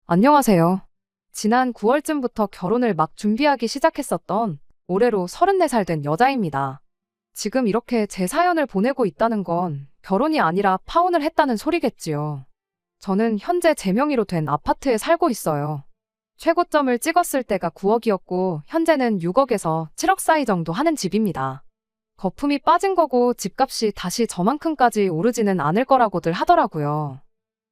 안녕하세요. 지난 9월쯤부터 결혼을 막 준비하기 시작했었던 올해로 34살 된 여자입니다. 지금 이렇게 제 사연을 보내고 있다는 건 결혼이 아니라 파혼을 했다는 소리겠지요. 저는 현재 제 명의로 된 아파트에 살고 있어요. 최고점을 찍었을 때가 9억이었고 현재는 6억에서 7억 사이 정도 하는 집입니다. 거품이 빠진 거고 집값이 다시 저만큼까지 오르지는 않을 거라고들 하더라고요.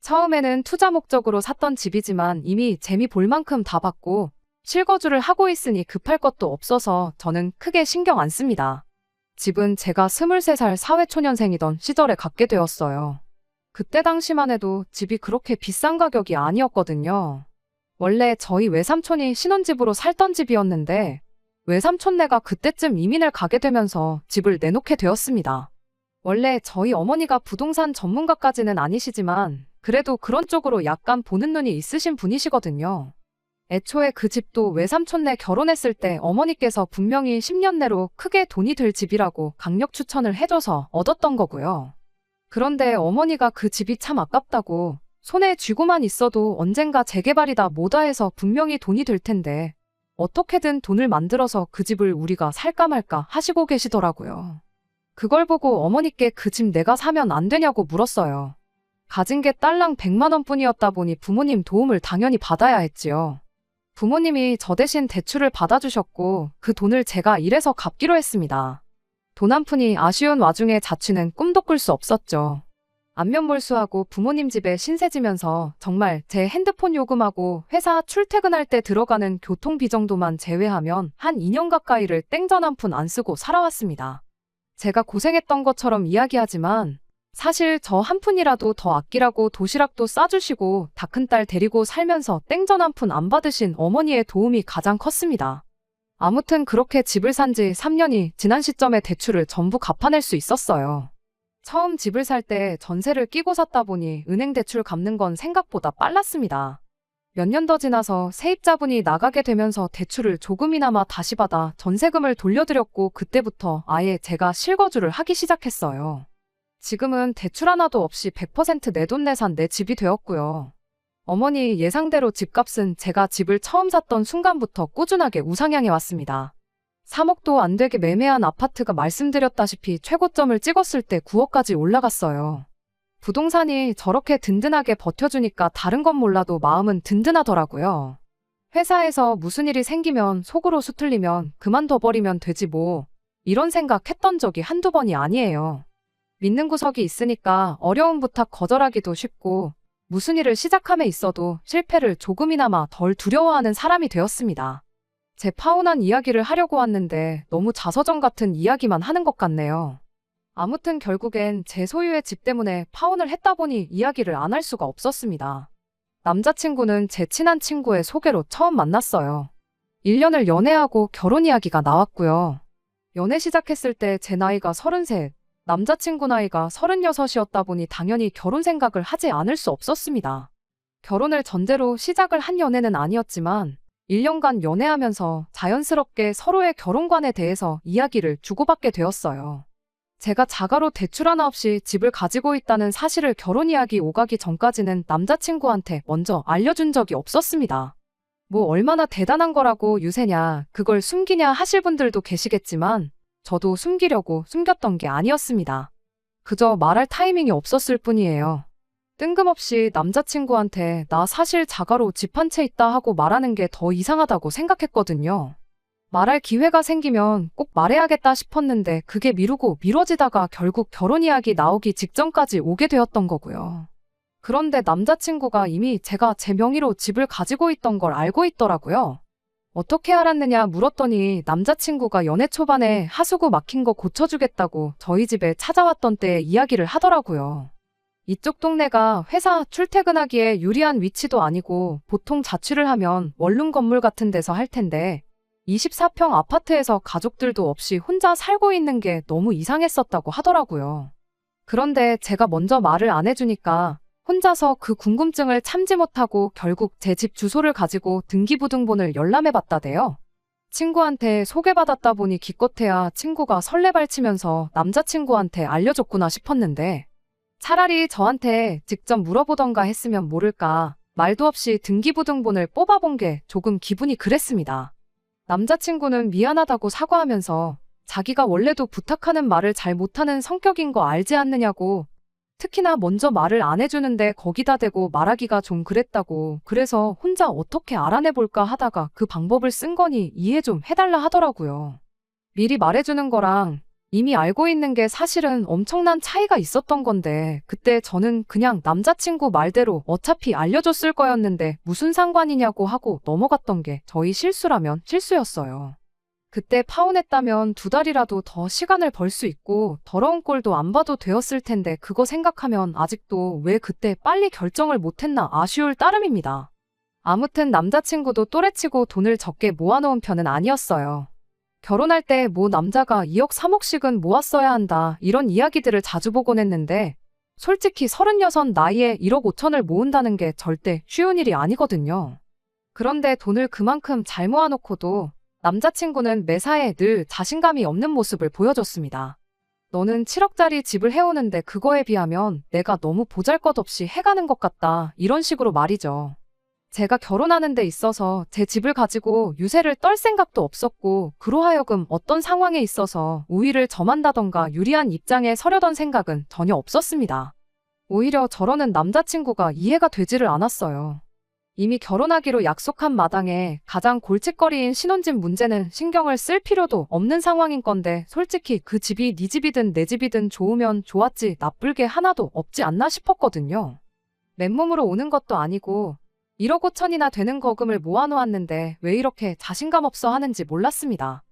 처음에는 투자 목적으로 샀던 집이지만 이미 재미 볼 만큼 다 봤고 실거주를 하고 있으니 급할 것도 없어서 저는 크게 신경 안 씁니다. 집은 제가 23살 사회초년생이던 시절에 갖게 되었어요. 그때 당시만 해도 집이 그렇게 비싼 가격이 아니었거든요. 원래 저희 외삼촌이 신혼집으로 살던 집이었는데 외삼촌네가 그때쯤 이민을 가게 되면서 집을 내놓게 되었습니다. 원래 저희 어머니가 부동산 전문가까지는 아니시지만 그래도 그런 쪽으로 약간 보는 눈이 있으신 분이시거든요. 애초에 그 집도 외삼촌네 결혼했을 때 어머니께서 분명히 10년 내로 크게 돈이 들 집이라고 강력 추천을 해줘서 얻었던 거고요. 그런데 어머니가 그 집이 참 아깝다고 손에 쥐고만 있어도 언젠가 재개발이다 뭐다 해서 분명히 돈이 들 텐데 어떻게든 돈을 만들어서 그 집을 우리가 살까 말까 하시고 계시더라고요. 그걸 보고 어머니께 그 집 내가 사면 안 되냐고 물었어요. 가진 게 딸랑 100만 원뿐이었다 보니 부모님 도움을 당연히 받아야 했지요. 부모님이 저 대신 대출을 받아주셨고 그 돈을 제가 일해서 갚기로 했습니다. 돈 한 푼이 아쉬운 와중에 자취는 꿈도 꿀 수 없었죠. 안면몰수하고 부모님 집에 신세지면서 정말 제 핸드폰 요금하고 회사 출퇴근할 때 들어가는 교통비 정도만 제외하면 한 2년 가까이를 땡전 한 푼 안 쓰고 살아왔습니다. 제가 고생했던 것처럼 이야기하지만 사실 저 한 푼이라도 더 아끼라고 도시락도 싸주시고 다 큰 딸 데리고 살면서 땡전 한 푼 안 받으신 어머니의 도움이 가장 컸습니다. 아무튼 그렇게 집을 산 지 3년이 지난 시점에 대출을 전부 갚아낼 수 있었어요. 처음 집을 살 때 전세를 끼고 샀다 보니 은행 대출 갚는 건 생각보다 빨랐습니다. 몇 년 더 지나서 세입자분이 나가게 되면서 대출을 조금이나마 다시 받아 전세금을 돌려드렸고 그때부터 아예 제가 실거주를 하기 시작했어요. 지금은 대출 하나도 없이 100% 내돈내산 내 집이 되었고요. 어머니 예상대로 집값은 제가 집을 처음 샀던 순간부터 꾸준하게 우상향해 왔습니다. 3억도 안 되게 매매한 아파트가 말씀드렸다시피 최고점을 찍었을 때 9억까지 올라갔어요. 부동산이 저렇게 든든하게 버텨주니까 다른 건 몰라도 마음은 든든하더라고요. 회사에서 무슨 일이 생기면 속으로 수틀리면 그만둬버리면 되지 뭐 이런 생각했던 적이 한두 번이 아니에요. 믿는 구석이 있으니까 어려운 부탁 거절하기도 쉽고 무슨 일을 시작함에 있어도 실패를 조금이나마 덜 두려워하는 사람이 되었습니다. 제 파혼한 이야기를 하려고 왔는데 너무 자서전 같은 이야기만 하는 것 같네요. 아무튼 결국엔 제 소유의 집 때문에 파혼을 했다 보니 이야기를 안 할 수가 없었습니다. 남자친구는 제 친한 친구의 소개로 처음 만났어요. 1년을 연애하고 결혼 이야기가 나왔고요. 연애 시작했을 때 제 나이가 33, 남자친구 나이가 36이었다 보니 당연히 결혼 생각을 하지 않을 수 없었습니다. 결혼을 전제로 시작을 한 연애는 아니었지만 1년간 연애하면서 자연스럽게 서로의 결혼관에 대해서 이야기를 주고받게 되었어요. 제가 자가로 대출 하나 없이 집을 가지고 있다는 사실을 결혼 이야기 오가기 전까지는 남자친구한테 먼저 알려준 적이 없었습니다. 뭐 얼마나 대단한 거라고 유세냐, 그걸 숨기냐 하실 분들도 계시겠지만 저도 숨기려고 숨겼던 게 아니었습니다. 그저 말할 타이밍이 없었을 뿐이에요. 뜬금없이 남자친구한테 나 사실 자가로 집 한 채 있다 하고 말하는 게 더 이상하다고 생각했거든요. 말할 기회가 생기면 꼭 말해야겠다 싶었는데 그게 미루고 미뤄지다가 결국 결혼 이야기 나오기 직전까지 오게 되었던 거고요. 그런데 남자친구가 이미 제가 제 명의로 집을 가지고 있던 걸 알고 있더라고요. 어떻게 알았느냐 물었더니 남자친구가 연애 초반에 하수구 막힌 거 고쳐주겠다고 저희 집에 찾아왔던 때의 이야기를 하더라고요. 이쪽 동네가 회사 출퇴근하기에 유리한 위치도 아니고 보통 자취를 하면 원룸 건물 같은 데서 할 텐데 24평 아파트에서 가족들도 없이 혼자 살고 있는 게 너무 이상했었다고 하더라고요. 그런데 제가 먼저 말을 안 해주니까 혼자서 그 궁금증을 참지 못하고 결국 제 집 주소를 가지고 등기부등본을 열람해봤다대요. 친구한테 소개받았다 보니 기껏해야 친구가 설레발치면서 남자친구한테 알려줬구나 싶었는데 차라리 저한테 직접 물어보던가 했으면 모를까 말도 없이 등기부등본을 뽑아본 게 조금 기분이 그랬습니다. 남자친구는 미안하다고 사과하면서 자기가 원래도 부탁하는 말을 잘 못하는 성격인 거 알지 않느냐고, 특히나 먼저 말을 안 해주는데 거기다 대고 말하기가 좀 그랬다고, 그래서 혼자 어떻게 알아내볼까 하다가 그 방법을 쓴 거니 이해 좀 해달라 하더라고요. 미리 말해주는 거랑 이미 알고 있는 게 사실은 엄청난 차이가 있었던 건데, 그때 저는 그냥 남자친구 말대로 어차피 알려줬을 거였는데 무슨 상관이냐고 하고 넘어갔던 게 저희 실수라면 실수였어요. 그때 파혼했다면 2달이라도 더 시간을 벌 수 있고 더러운 꼴도 안 봐도 되었을 텐데, 그거 생각하면 아직도 왜 그때 빨리 결정을 못했나 아쉬울 따름입니다. 아무튼 남자친구도 또래치고 돈을 적게 모아놓은 편은 아니었어요. 결혼할 때 뭐 남자가 2억 3억씩은 모았어야 한다, 이런 이야기들을 자주 보곤 했는데, 솔직히 36 나이에 1억 5천을 모은다는 게 절대 쉬운 일이 아니거든요. 그런데 돈을 그만큼 잘 모아놓고도 남자친구는 매사에 늘 자신감이 없는 모습을 보여줬습니다. 너는 7억짜리 집을 해오는데 그거에 비하면 내가 너무 보잘것없이 해가는 것 같다, 이런 식으로 말이죠. 제가 결혼하는 데 있어서 제 집을 가지고 유세를 떨 생각도 없었고, 그로하여금 어떤 상황에 있어서 우위를 점한다던가 유리한 입장에 서려던 생각은 전혀 없었습니다. 오히려 저러는 남자친구가 이해가 되지를 않았어요. 이미 결혼하기로 약속한 마당에 가장 골칫거리인 신혼집 문제는 신경을 쓸 필요도 없는 상황인 건데, 솔직히 그 집이 네 집이든 내 집이든 좋으면 좋았지 나쁠 게 하나도 없지 않나 싶었거든요. 맨몸으로 오는 것도 아니고 1억 5천이나 되는 거금을 모아놓았는데 왜 이렇게 자신감 없어 하는지 몰랐습니다.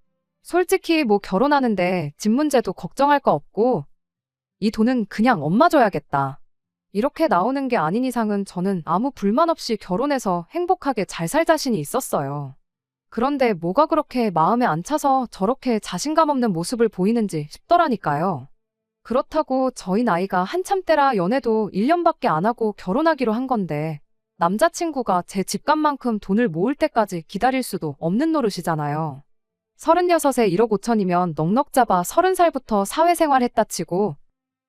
솔직히 뭐 결혼하는데 집 문제도 걱정할 거 없고 이 돈은 그냥 엄마 줘야겠다, 이렇게 나오는 게 아닌 이상은 저는 아무 불만 없이 결혼해서 행복하게 잘 살 자신이 있었어요. 그런데 뭐가 그렇게 마음에 안 차서 저렇게 자신감 없는 모습을 보이는지 싶더라니까요. 그렇다고 저희 나이가 한참 때라 연애도 1년밖에 안 하고 결혼하기로 한 건데, 남자친구가 제 집값만큼 돈을 모을 때까지 기다릴 수도 없는 노릇이잖아요. 36에 1억 5천이면 넉넉 잡아 30살부터 사회생활 했다 치고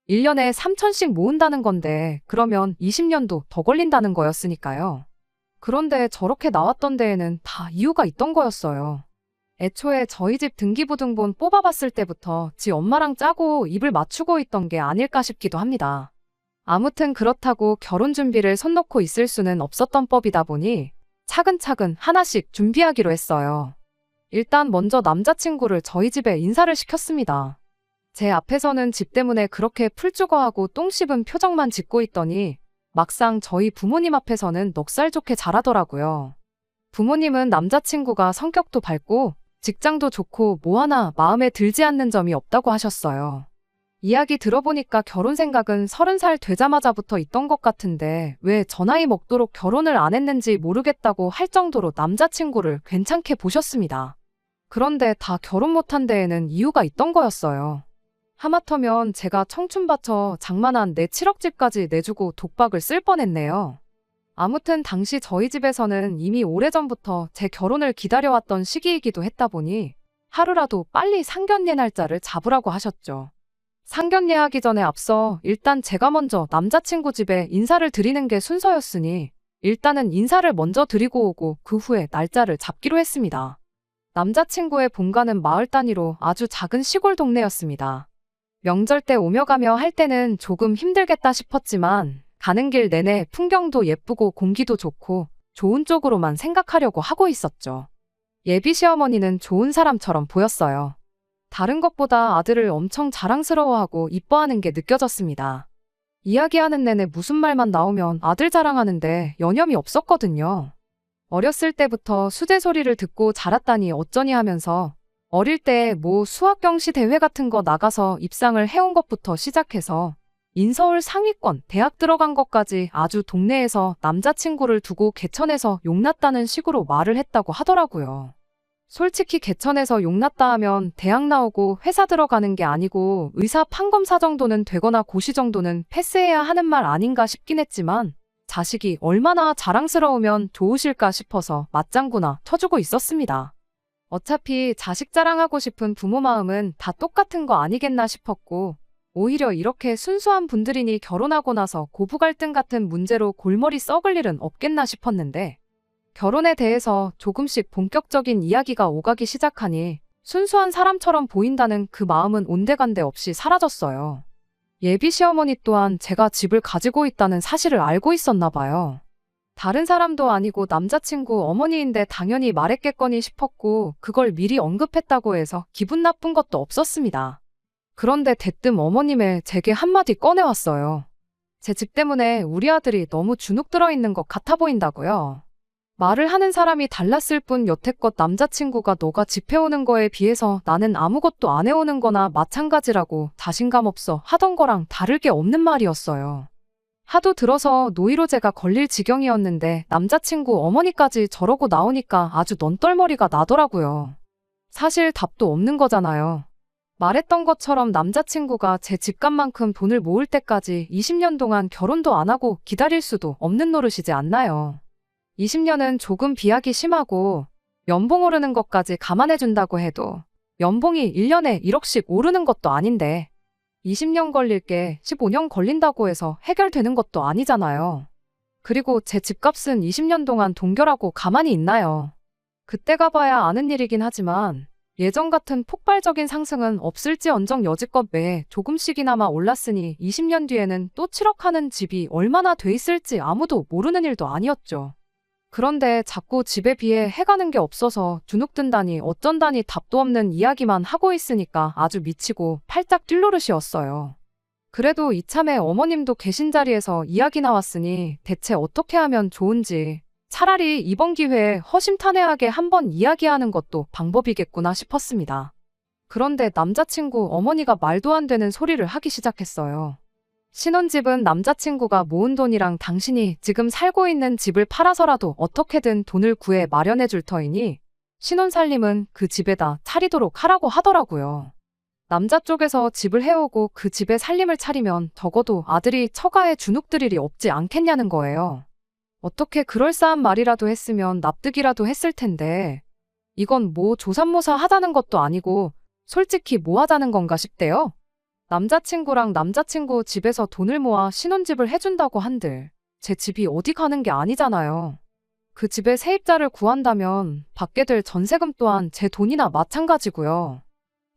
1년에 3천씩 모은다는 건데, 그러면 20년도 더 걸린다는 거였으니까요. 그런데 저렇게 나왔던 데에는 다 이유가 있던 거였어요. 애초에 저희 집 등기부등본 뽑아봤을 때부터 지 엄마랑 짜고 입을 맞추고 있던 게 아닐까 싶기도 합니다. 아무튼 그렇다고 결혼 준비를 손 놓고 있을 수는 없었던 법이다 보니 차근차근 하나씩 준비하기로 했어요. 일단 먼저 남자친구를 저희 집에 인사를 시켰습니다. 제 앞에서는 집 때문에 그렇게 풀죽어하고 똥 씹은 표정만 짓고 있더니 막상 저희 부모님 앞에서는 넉살 좋게 잘하더라고요. 부모님은 남자친구가 성격도 밝고 직장도 좋고 뭐 하나 마음에 들지 않는 점이 없다고 하셨어요. 이야기 들어보니까 결혼 생각은 30살 되자마자부터 있던 것 같은데 왜 저 나이 먹도록 결혼을 안 했는지 모르겠다고 할 정도로 남자친구를 괜찮게 보셨습니다. 그런데 다 결혼 못한 데에는 이유가 있던 거였어요. 하마터면 제가 청춘 바쳐 장만한 내 7억 집까지 내주고 독박을 쓸 뻔했네요. 아무튼 당시 저희 집에서는 이미 오래전부터 제 결혼을 기다려왔던 시기이기도 했다 보니 하루라도 빨리 상견례 날짜를 잡으라고 하셨죠. 상견례 하기 전에 앞서 일단 제가 먼저 남자친구 집에 인사를 드리는 게 순서였으니 일단은 인사를 먼저 드리고 오고 그 후에 날짜를 잡기로 했습니다. 남자친구의 본가는 마을 단위로 아주 작은 시골 동네였습니다. 명절 때 오며 가며 할 때는 조금 힘들겠다 싶었지만 가는 길 내내 풍경도 예쁘고 공기도 좋고 좋은 쪽으로만 생각하려고 하고 있었죠. 예비 시어머니는 좋은 사람처럼 보였어요. 다른 것보다 아들을 엄청 자랑스러워하고 이뻐하는 게 느껴졌습니다. 이야기하는 내내 무슨 말만 나오면 아들 자랑하는데 여념이 없었거든요. 어렸을 때부터 수제 소리를 듣고 자랐다니 어쩌니 하면서 어릴 때 뭐 수학경시 대회 같은 거 나가서 입상을 해온 것부터 시작해서 인서울 상위권 대학 들어간 것까지 아주 동네에서 남자친구를 두고 개천에서 용났다는 식으로 말을 했다고 하더라고요. 솔직히 개천에서 용났다 하면 대학 나오고 회사 들어가는 게 아니고 의사 판검사 정도는 되거나 고시 정도는 패스해야 하는 말 아닌가 싶긴 했지만 자식이 얼마나 자랑스러우면 좋으실까 싶어서 맞장구나 쳐주고 있었습니다. 어차피 자식 자랑하고 싶은 부모 마음은 다 똑같은 거 아니겠나 싶었고 오히려 이렇게 순수한 분들이니 결혼하고 나서 고부 갈등 같은 문제로 골머리 썩을 일은 없겠나 싶었는데 결혼에 대해서 조금씩 본격적인 이야기가 오가기 시작하니 순수한 사람처럼 보인다는 그 마음은 온데간데 없이 사라졌어요. 예비 시어머니 또한 제가 집을 가지고 있다는 사실을 알고 있었나 봐요. 다른 사람도 아니고 남자친구 어머니인데 당연히 말했겠거니 싶었고 그걸 미리 언급했다고 해서 기분 나쁜 것도 없었습니다. 그런데 대뜸 어머님의 제게 한마디 꺼내왔어요. 제 집 때문에 우리 아들이 너무 주눅 들어있는 것 같아 보인다고요. 말을 하는 사람이 달랐을 뿐 여태껏 남자친구가 너가 집 해오는 거에 비해서 나는 아무것도 안 해오는 거나 마찬가지라고 자신감 없어 하던 거랑 다를 게 없는 말이었어요. 하도 들어서 노이로제가 걸릴 지경이었는데 남자친구 어머니까지 저러고 나오니까 아주 넌떨머리가 나더라고요. 사실 답도 없는 거잖아요. 말했던 것처럼 남자친구가 제 집값만큼 돈을 모을 때까지 20년 동안 결혼도 안 하고 기다릴 수도 없는 노릇이지 않나요? 20년은 조금 비약이 심하고 연봉 오르는 것까지 감안해준다고 해도 연봉이 1년에 1억씩 오르는 것도 아닌데 20년 걸릴 게 15년 걸린다고 해서 해결되는 것도 아니잖아요. 그리고 제 집값은 20년 동안 동결하고 가만히 있나요? 그때 가봐야 아는 일이긴 하지만 예전 같은 폭발적인 상승은 없을지언정 여지껏 매해 조금씩이나마 올랐으니 20년 뒤에는 또 7억 하는 집이 얼마나 돼 있을지 아무도 모르는 일도 아니었죠. 그런데 자꾸 집에 비해 해가는 게 없어서 주눅든다니 어쩐다니 답도 없는 이야기만 하고 있으니까 아주 미치고 팔짝 뛸 노릇이었어요. 그래도 이참에 어머님도 계신 자리에서 이야기 나왔으니 대체 어떻게 하면 좋은지 차라리 이번 기회에 허심탄회하게 한번 이야기하는 것도 방법이겠구나 싶었습니다. 그런데 남자친구 어머니가 말도 안 되는 소리를 하기 시작했어요. 신혼집은 남자친구가 모은 돈이랑 당신이 지금 살고 있는 집을 팔아서라도 어떻게든 돈을 구해 마련해 줄 터이니 신혼살림은 그 집에다 차리도록 하라고 하더라고요. 남자 쪽에서 집을 해오고 그 집에 살림을 차리면 적어도 아들이 처가에 주눅들 일이 없지 않겠냐는 거예요. 어떻게 그럴싸한 말이라도 했으면 납득이라도 했을 텐데 이건 뭐 조삼모사 하자는 것도 아니고 솔직히 뭐 하자는 건가 싶대요. 남자친구랑 남자친구 집에서 돈을 모아 신혼집을 해준다고 한들 제 집이 어디 가는 게 아니잖아요. 그 집에 세입자를 구한다면 받게 될 전세금 또한 제 돈이나 마찬가지고요.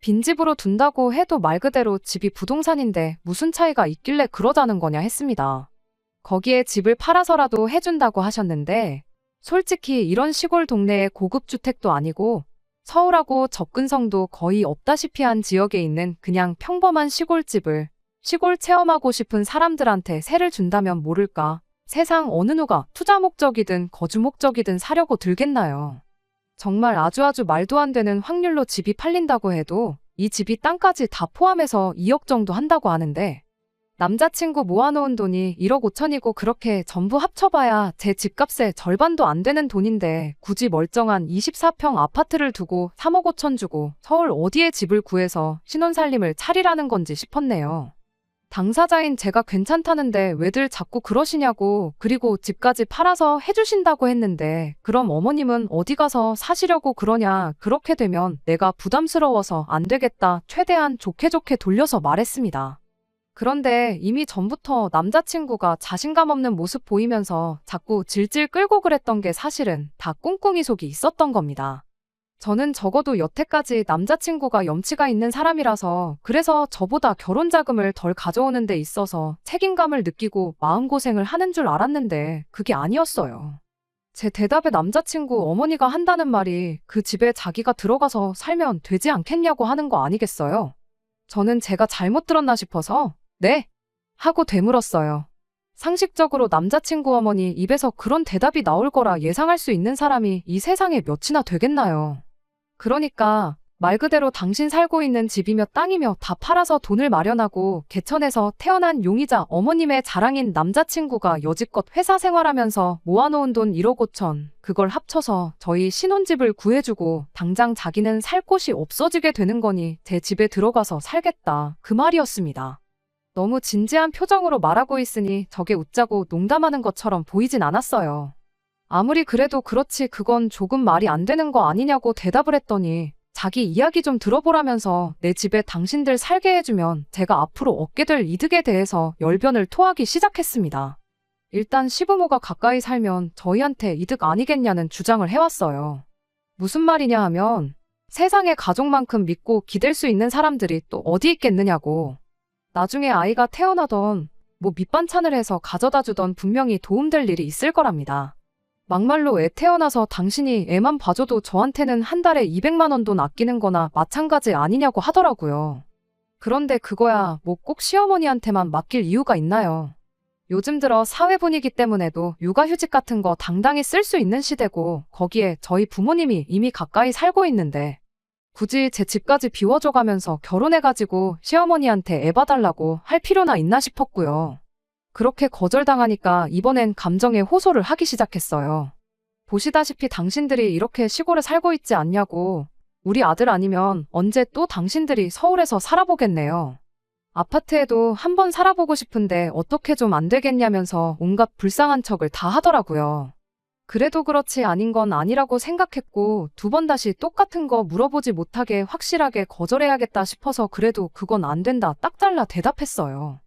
빈집으로 둔다고 해도 말 그대로 집이 부동산인데 무슨 차이가 있길래 그러자는 거냐 했습니다. 거기에 집을 팔아서라도 해준다고 하셨는데 솔직히 이런 시골 동네의 고급 주택도 아니고 서울하고 접근성도 거의 없다시피 한 지역에 있는 그냥 평범한 시골집을 시골 체험하고 싶은 사람들한테 세를 준다면 모를까. 세상 어느 누가 투자 목적이든 거주 목적이든 사려고 들겠나요. 정말 아주 말도 안 되는 확률로 집이 팔린다고 해도 이 집이 땅까지 다 포함해서 2억 정도 한다고 하는데 남자친구 모아놓은 돈이 1억 5천이고 그렇게 전부 합쳐봐야 제 집값의 절반도 안 되는 돈인데 굳이 멀쩡한 24평 아파트를 두고 3억 5천 주고 서울 어디에 집을 구해서 신혼살림을 차리라는 건지 싶었네요. 당사자인 제가 괜찮다는데 왜들 자꾸 그러시냐고 그리고 집까지 팔아서 해주신다고 했는데 그럼 어머님은 어디 가서 사시려고 그러냐 그렇게 되면 내가 부담스러워서 안 되겠다 최대한 좋게 돌려서 말했습니다. 그런데 이미 전부터 남자친구가 자신감 없는 모습 보이면서 자꾸 질질 끌고 그랬던 게 사실은 다 꿍꿍이 속이 있었던 겁니다. 저는 적어도 여태까지 남자친구가 염치가 있는 사람이라서 그래서 저보다 결혼 자금을 덜 가져오는 데 있어서 책임감을 느끼고 마음고생을 하는 줄 알았는데 그게 아니었어요. 제 대답에 남자친구 어머니가 한다는 말이 그 집에 자기가 들어가서 살면 되지 않겠냐고 하는 거 아니겠어요? 저는 제가 잘못 들었나 싶어서 네? 하고 되물었어요. 상식적으로 남자친구 어머니 입에서 그런 대답이 나올 거라 예상할 수 있는 사람이 이 세상에 몇이나 되겠나요. 그러니까 말 그대로 당신 살고 있는 집이며 땅이며 다 팔아서 돈을 마련하고 개천에서 태어난 용이자 어머님의 자랑인 남자친구가 여지껏 회사 생활하면서 모아놓은 돈 1억 5천 그걸 합쳐서 저희 신혼집을 구해주고 당장 자기는 살 곳이 없어지게 되는 거니 제 집에 들어가서 살겠다 그 말이었습니다. 너무 진지한 표정으로 말하고 있으니 저게 웃자고 농담하는 것처럼 보이진 않았어요. 아무리 그래도 그렇지 그건 조금 말이 안 되는 거 아니냐고 대답을 했더니 자기 이야기 좀 들어보라면서 내 집에 당신들 살게 해주면 제가 앞으로 얻게 될 이득에 대해서 열변을 토하기 시작했습니다. 일단 시부모가 가까이 살면 저희한테 이득 아니겠냐는 주장을 해왔어요. 무슨 말이냐 하면 세상에 가족만큼 믿고 기댈 수 있는 사람들이 또 어디 있겠느냐고. 나중에 아이가 태어나던 뭐 밑반찬을 해서 가져다 주던 분명히 도움될 일이 있을 거랍니다. 막말로 애 태어나서 당신이 애만 봐줘도 저한테는 한 달에 200만 원 돈 아끼는 거나 마찬가지 아니냐고 하더라고요. 그런데 그거야 뭐 꼭 시어머니한테만 맡길 이유가 있나요? 요즘 들어 사회 분위기 때문에도 육아휴직 같은 거 당당히 쓸 수 있는 시대고 거기에 저희 부모님이 이미 가까이 살고 있는데 굳이 제 집까지 비워줘가면서 결혼해가지고 시어머니한테 애 봐달라고 할 필요나 있나 싶었고요. 그렇게 거절당하니까 이번엔 감정에 호소를 하기 시작했어요. 보시다시피 당신들이 이렇게 시골에 살고 있지 않냐고. 우리 아들 아니면 언제 또 당신들이 서울에서 살아보겠네요. 아파트에도 한번 살아보고 싶은데 어떻게 좀 안 되겠냐면서 온갖 불쌍한 척을 다 하더라고요. 그래도 그렇지 아닌 건 아니라고 생각했고 2번 다시 똑같은 거 물어보지 못하게 확실하게 거절해야겠다 싶어서 그래도 그건 안 된다 딱 잘라 대답했어요.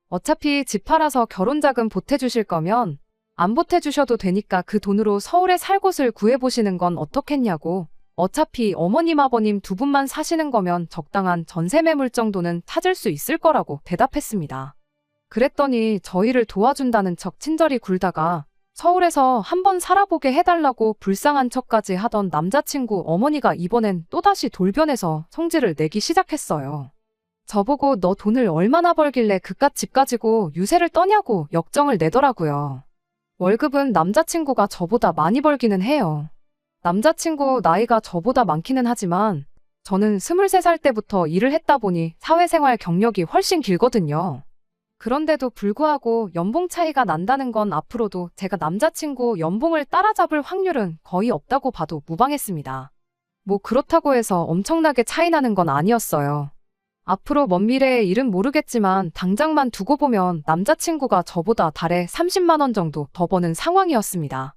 어차피 집 팔아서 결혼자금 보태주실 거면 안 보태주셔도 되니까 그 돈으로 서울에 살 곳을 구해보시는 건 어떻겠냐고. 어차피 어머님 아버님 2분만 사시는 거면 적당한 전세 매물 정도는 찾을 수 있을 거라고 대답했습니다. 그랬더니 저희를 도와준다는 척 친절히 굴다가 서울에서 한번 살아보게 해달라고 불쌍한 척까지 하던 남자친구 어머니가 이번엔 또다시 돌변해서 성질을 내기 시작했어요. 저보고 너 돈을 얼마나 벌길래 그깟 집 가지고 유세를 떠냐고 역정을 내더라고요. 월급은 남자친구가 저보다 많이 벌기는 해요. 남자친구 나이가 저보다 많기는 하지만 저는 23살 때부터 일을 했다 보니 사회생활 경력이 훨씬 길거든요. 그런데도 불구하고 연봉 차이가 난다는 건 앞으로도 제가 남자친구 연봉을 따라잡을 확률은 거의 없다고 봐도 무방했습니다. 뭐 그렇다고 해서 엄청나게 차이 나는 건 아니었어요. 앞으로 먼 미래의 일은 모르겠지만 당장만 두고 보면 남자친구가 저보다 달에 30만 원 정도 더 버는 상황이었습니다.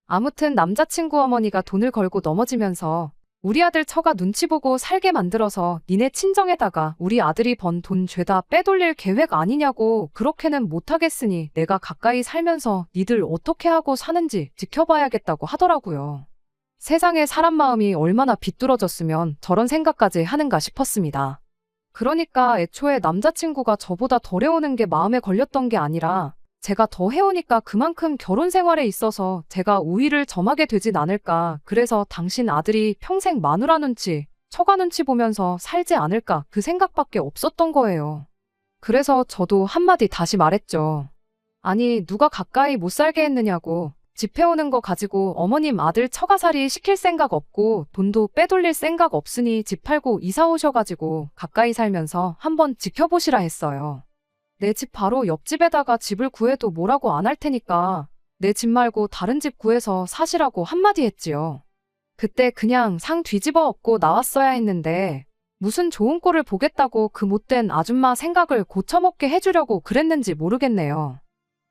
아무튼 남자친구 어머니가 돈을 걸고 넘어지면서 우리 아들 처가 눈치 보고 살게 만들어서 니네 친정에다가 우리 아들이 번 돈 죄다 빼돌릴 계획 아니냐고. 그렇게는 못하겠으니 내가 가까이 살면서 니들 어떻게 하고 사는지 지켜봐야겠다고 하더라고요. 세상에 사람 마음이 얼마나 비뚤어졌으면 저런 생각까지 하는가 싶었습니다. 그러니까 애초에 남자친구가 저보다 덜 해오는 게 마음에 걸렸던 게 아니라 제가 더 해오니까 그만큼 결혼 생활에 있어서 제가 우위를 점하게 되진 않을까. 그래서 당신 아들이 평생 마누라 눈치, 처가 눈치 보면서 살지 않을까 그 생각밖에 없었던 거예요. 그래서 저도 한마디 다시 말했죠. 아니 누가 가까이 못 살게 했느냐고. 집 해오는 거 가지고 어머님 아들 처가살이 시킬 생각 없고 돈도 빼돌릴 생각 없으니 집 팔고 이사 오셔가지고 가까이 살면서 한번 지켜보시라 했어요. 내 집 바로 옆집에다가 집을 구해도 뭐라고 안 할 테니까 내 집 말고 다른 집 구해서 사시라고 한마디 했지요. 그때 그냥 상 뒤집어 엎고 나왔어야 했는데 무슨 좋은 꼴을 보겠다고 그 못된 아줌마 생각을 고쳐먹게 해주려고 그랬는지 모르겠네요.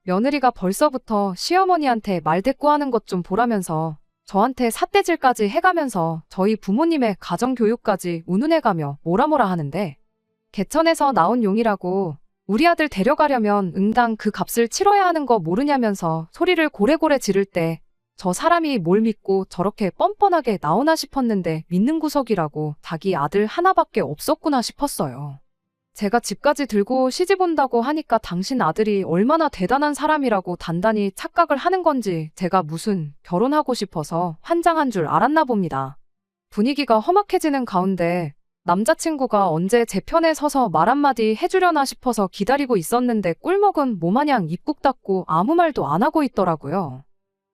며느리가 벌써부터 시어머니한테 말대꾸하는 것 좀 보라면서 저한테 삿대질까지 해가면서 저희 부모님의 가정교육까지 운운해가며 뭐라 하는데 개천에서 나온 용이라고 우리 아들 데려가려면 응당 그 값을 치러야 하는 거 모르냐면서 소리를 고래고래 지를 때 저 사람이 뭘 믿고 저렇게 뻔뻔하게 나오나 싶었는데 믿는 구석이라고 자기 아들 하나밖에 없었구나 싶었어요. 제가 집까지 들고 시집 온다고 하니까 당신 아들이 얼마나 대단한 사람이라고 단단히 착각을 하는 건지 제가 무슨 결혼하고 싶어서 환장한 줄 알았나 봅니다. 분위기가 험악해지는 가운데 남자친구가 언제 제 편에 서서 말 한마디 해주려나 싶어서 기다리고 있었는데 꿀먹은 뭐마냥 입국 닫고 아무 말도 안 하고 있더라고요.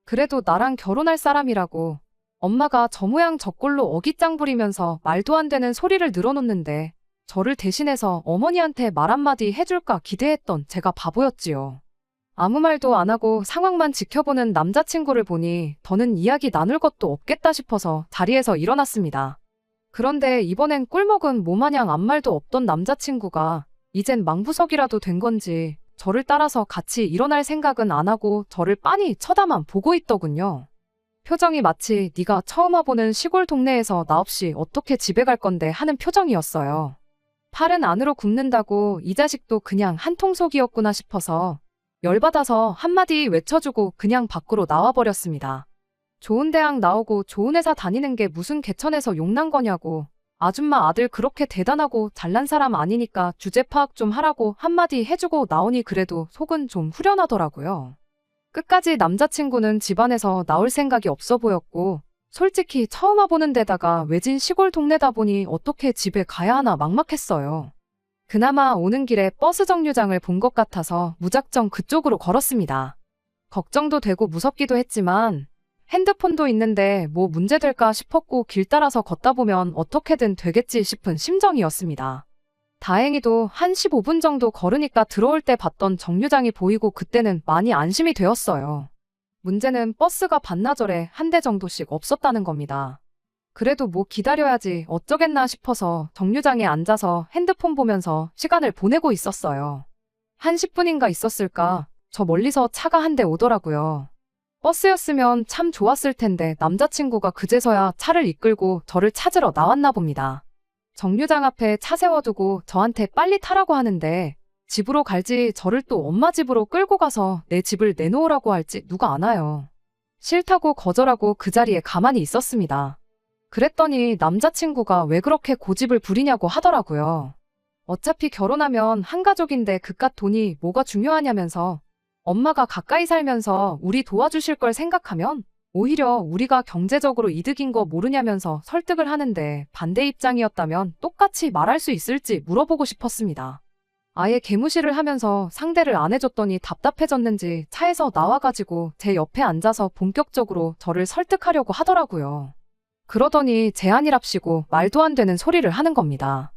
그래도 나랑 결혼할 사람이라고 엄마가 저 모양 저 꼴로 어깃장 부리면서 말도 안 되는 소리를 늘어놓는데 저를 대신해서 어머니한테 말 한마디 해줄까 기대했던 제가 바보였지요. 아무 말도 안 하고 상황만 지켜보는 남자친구를 보니 더는 이야기 나눌 것도 없겠다 싶어서 자리에서 일어났습니다. 그런데 이번엔 꿀먹은 뭐마냥 아무 말도 없던 남자친구가 이젠 망부석이라도 된 건지 저를 따라서 같이 일어날 생각은 안 하고 저를 빤히 쳐다만 보고 있더군요. 표정이 마치 네가 처음 와보는 시골 동네에서 나 없이 어떻게 집에 갈 건데 하는 표정이었어요. 팔은 안으로 굽는다고 이 자식도 그냥 한통속이었구나 싶어서 열받아서 한마디 외쳐주고 그냥 밖으로 나와버렸습니다. 좋은 대학 나오고 좋은 회사 다니는 게 무슨 개천에서 용난 거냐고. 아줌마 아들 그렇게 대단하고 잘난 사람 아니니까 주제 파악 좀 하라고 한마디 해주고 나오니 그래도 속은 좀 후련하더라고요. 끝까지 남자친구는 집안에서 나올 생각이 없어 보였고 솔직히 처음 와보는 데다가 외진 시골 동네다 보니 어떻게 집에 가야 하나 막막했어요. 그나마 오는 길에 버스 정류장을 본 것 같아서 무작정 그쪽으로 걸었습니다. 걱정도 되고 무섭기도 했지만 핸드폰도 있는데 뭐 문제될까 싶었고 길 따라서 걷다 보면 어떻게든 되겠지 싶은 심정이었습니다. 다행히도 한 15분 정도 걸으니까 들어올 때 봤던 정류장이 보이고 그때는 많이 안심이 되었어요. 문제는 버스가 반나절에 한 대 정도씩 없었다는 겁니다. 그래도 뭐 기다려야지 어쩌겠나 싶어서 정류장에 앉아서 핸드폰 보면서 시간을 보내고 있었어요. 한 10분인가 있었을까 저 멀리서 차가 한 대 오더라고요. 버스였으면 참 좋았을 텐데 남자친구가 그제서야 차를 이끌고 저를 찾으러 나왔나 봅니다. 정류장 앞에 차 세워두고 저한테 빨리 타라고 하는데 집으로 갈지 저를 또 엄마 집으로 끌고 가서 내 집을 내놓으라고 할지 누가 아나요. 싫다고 거절하고 그 자리에 가만히 있었습니다. 그랬더니 남자친구가 왜 그렇게 고집을 부리냐고 하더라고요. 어차피 결혼하면 한 가족인데 그깟 돈이 뭐가 중요하냐면서 엄마가 가까이 살면서 우리 도와주실 걸 생각하면 오히려 우리가 경제적으로 이득인 거 모르냐면서 설득을 하는데 반대 입장이었다면 똑같이 말할 수 있을지 물어보고 싶었습니다. 아예 개무시를 하면서 상대를 안 해줬더니 답답해졌는지 차에서 나와가지고 제 옆에 앉아서 본격적으로 저를 설득하려고 하더라고요. 그러더니 제안이랍시고 말도 안 되는 소리를 하는 겁니다.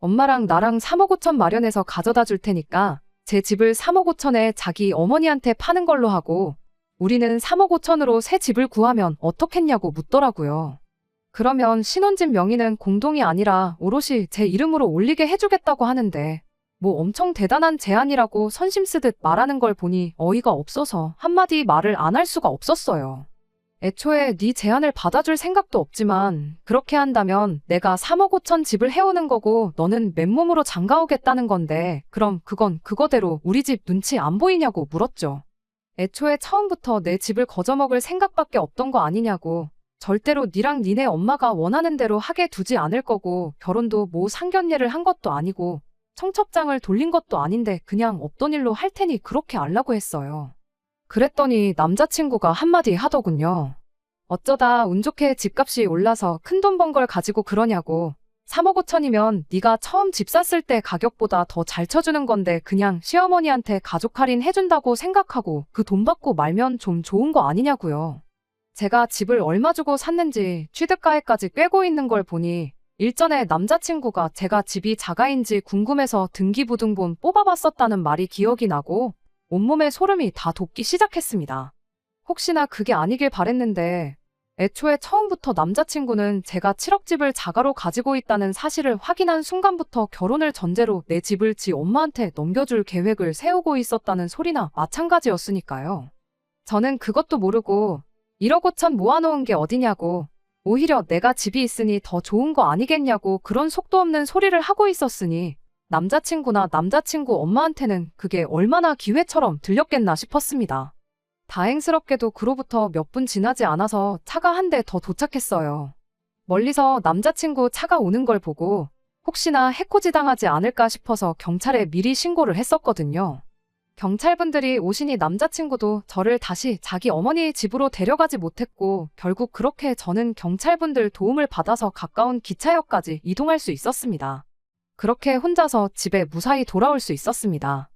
엄마랑 나랑 3억 5천 마련해서 가져다 줄 테니까 제 집을 3억 5천에 자기 어머니한테 파는 걸로 하고 우리는 3억 5천으로 새 집을 구하면 어떻겠냐고 묻더라고요. 그러면 신혼집 명의는 공동이 아니라 오롯이 제 이름으로 올리게 해주겠다고 하는데 뭐 엄청 대단한 제안이라고 선심 쓰듯 말하는 걸 보니 어이가 없어서 한마디 말을 안 할 수가 없었어요. 애초에 네 제안을 받아줄 생각도 없지만 그렇게 한다면 내가 3억 5천 집을 해오는 거고 너는 맨몸으로 장가오겠다는 건데 그럼 그건 그거대로 우리 집 눈치 안 보이냐고 물었죠. 애초에 처음부터 내 집을 거저먹을 생각밖에 없던 거 아니냐고. 절대로 니랑 니네 엄마가 원하는 대로 하게 두지 않을 거고 결혼도 뭐 상견례를 한 것도 아니고 청첩장을 돌린 것도 아닌데 그냥 없던 일로 할 테니 그렇게 알라고 했어요. 그랬더니 남자친구가 한마디 하더군요. 어쩌다 운 좋게 집값이 올라서 큰돈 번 걸 가지고 그러냐고. 3억 5천이면 네가 처음 집 샀을 때 가격보다 더 잘 쳐주는 건데 그냥 시어머니한테 가족 할인 해준다고 생각하고 그 돈 받고 말면 좀 좋은 거 아니냐고요. 제가 집을 얼마 주고 샀는지 취득가액까지 꿰고 있는 걸 보니 일전에 남자친구가 제가 집이 자가인지 궁금해서 등기부등본 뽑아봤었다는 말이 기억이 나고 온몸에 소름이 다 돋기 시작했습니다. 혹시나 그게 아니길 바랬는데 애초에 처음부터 남자친구는 제가 7억 집을 자가로 가지고 있다는 사실을 확인한 순간부터 결혼을 전제로 내 집을 지 엄마한테 넘겨줄 계획을 세우고 있었다는 소리나 마찬가지였으니까요. 저는 그것도 모르고 1억 5천 모아놓은 게 어디냐고 오히려 내가 집이 있으니 더 좋은 거 아니겠냐고 그런 속도 없는 소리를 하고 있었으니 남자친구나 남자친구 엄마한테는 그게 얼마나 기회처럼 들렸겠나 싶었습니다. 다행스럽게도 그로부터 몇 분 지나지 않아서 차가 한 대 더 도착했어요. 멀리서 남자친구 차가 오는 걸 보고 혹시나 해코지 당하지 않을까 싶어서 경찰에 미리 신고를 했었거든요. 경찰분들이 오시니 남자친구도 저를 다시 자기 어머니의 집으로 데려가지 못했고 결국 그렇게 저는 경찰분들 도움을 받아서 가까운 기차역까지 이동할 수 있었습니다. 그렇게 혼자서 집에 무사히 돌아올 수 있었습니다.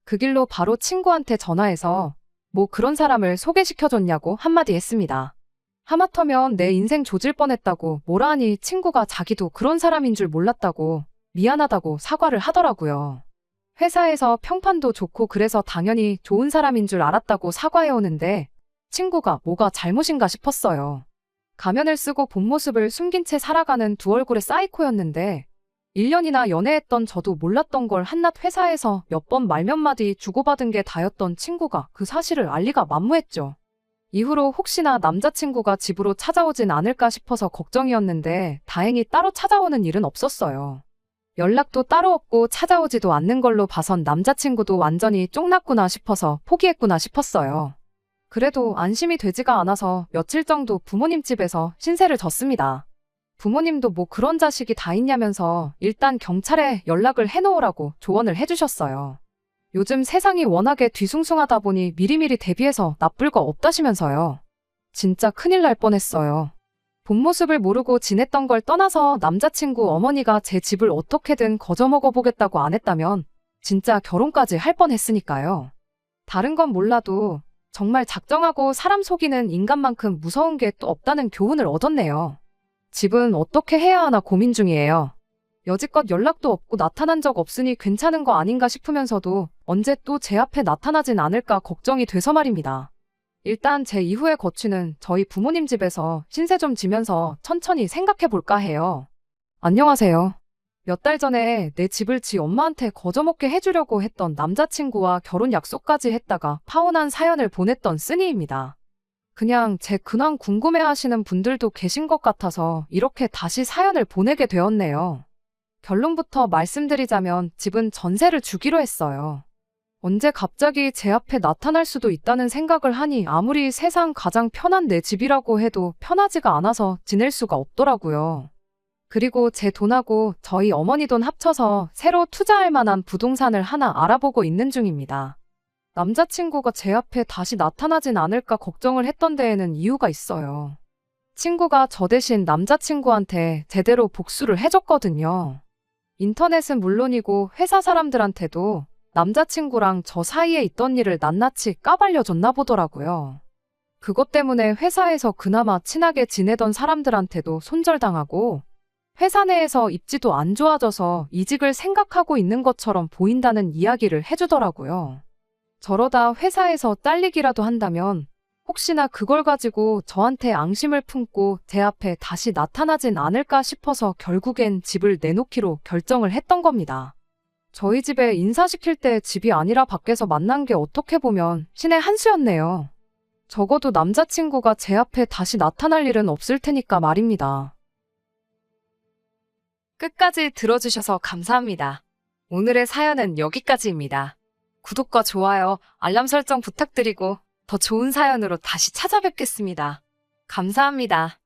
그 길로 바로 친구한테 전화해서 뭐 그런 사람을 소개시켜줬냐고 한마디 했습니다. 하마터면 내 인생 조질 뻔했다고 뭐라 하니 친구가 자기도 그런 사람인 줄 몰랐다고 미안하다고 사과를 하더라고요. 회사에서 평판도 좋고 그래서 당연히 좋은 사람인 줄 알았다고 사과해오는데 친구가 뭐가 잘못인가 싶었어요. 가면을 쓰고 본 모습을 숨긴 채 살아가는 두 얼굴의 사이코였는데 1년이나 연애했던 저도 몰랐던 걸 한낱 회사에서 몇 번 말 몇 마디 주고받은 게 다였던 친구가 그 사실을 알 리가 만무했죠. 이후로 혹시나 남자친구가 집으로 찾아오진 않을까 싶어서 걱정이었는데 다행히 따로 찾아오는 일은 없었어요. 연락도 따로 없고 찾아오지도 않는 걸로 봐선 남자친구도 완전히 쫑났구나 싶어서 포기했구나 싶었어요. 그래도 안심이 되지가 않아서 며칠 정도 부모님 집에서 신세를 졌습니다. 부모님도 뭐 그런 자식이 다 있냐면서 일단 경찰에 연락을 해놓으라고 조언을 해주셨어요. 요즘 세상이 워낙에 뒤숭숭하다 보니 미리미리 대비해서 나쁠 거 없다시면서요. 진짜 큰일 날 뻔했어요. 본 모습을 모르고 지냈던 걸 떠나서 남자친구 어머니가 제 집을 어떻게든 거저먹어 보겠다고 안 했다면 진짜 결혼까지 할 뻔했으니까요. 다른 건 몰라도 정말 작정하고 사람 속이는 인간만큼 무서운 게 또 없다는 교훈을 얻었네요. 집은 어떻게 해야 하나 고민 중이에요. 여지껏 연락도 없고 나타난 적 없으니 괜찮은 거 아닌가 싶으면서도 언제 또 제 앞에 나타나진 않을까 걱정이 돼서 말입니다. 일단 제 이후의 거취는 저희 부모님 집에서 신세 좀 지면서 천천히 생각해 볼까 해요. 안녕하세요. 몇 달 전에 내 집을 지 엄마한테 거저먹게 해주려고 했던 남자친구와 결혼 약속까지 했다가 파혼한 사연을 보냈던 쓰니입니다. 그냥 제 근황 궁금해하시는 분들도 계신 것 같아서 이렇게 다시 사연을 보내게 되었네요. 결론부터 말씀드리자면 집은 전세를 주기로 했어요. 언제 갑자기 제 앞에 나타날 수도 있다는 생각을 하니 아무리 세상 가장 편한 내 집이라고 해도 편하지가 않아서 지낼 수가 없더라고요. 그리고 제 돈하고 저희 어머니 돈 합쳐서 새로 투자할 만한 부동산을 하나 알아보고 있는 중입니다. 남자친구가 제 앞에 다시 나타나진 않을까 걱정을 했던 데에는 이유가 있어요. 친구가 저 대신 남자친구한테 제대로 복수를 해줬거든요. 인터넷은 물론이고 회사 사람들한테도 남자친구랑 저 사이에 있던 일을 낱낱이 까발려줬나 보더라고요. 그것 때문에 회사에서 그나마 친하게 지내던 사람들한테도 손절당하고 회사 내에서 입지도 안 좋아져서 이직을 생각하고 있는 것처럼 보인다는 이야기를 해주더라고요. 저러다 회사에서 잘리기라도 한다면 혹시나 그걸 가지고 저한테 앙심을 품고 제 앞에 다시 나타나진 않을까 싶어서 결국엔 집을 내놓기로 결정을 했던 겁니다. 저희 집에 인사시킬 때 집이 아니라 밖에서 만난 게 어떻게 보면 신의 한 수였네요. 적어도 남자친구가 제 앞에 다시 나타날 일은 없을 테니까 말입니다. 끝까지 들어주셔서 감사합니다. 오늘의 사연은 여기까지입니다. 구독과 좋아요, 알람 설정 부탁드리고 더 좋은 사연으로 다시 찾아뵙겠습니다. 감사합니다.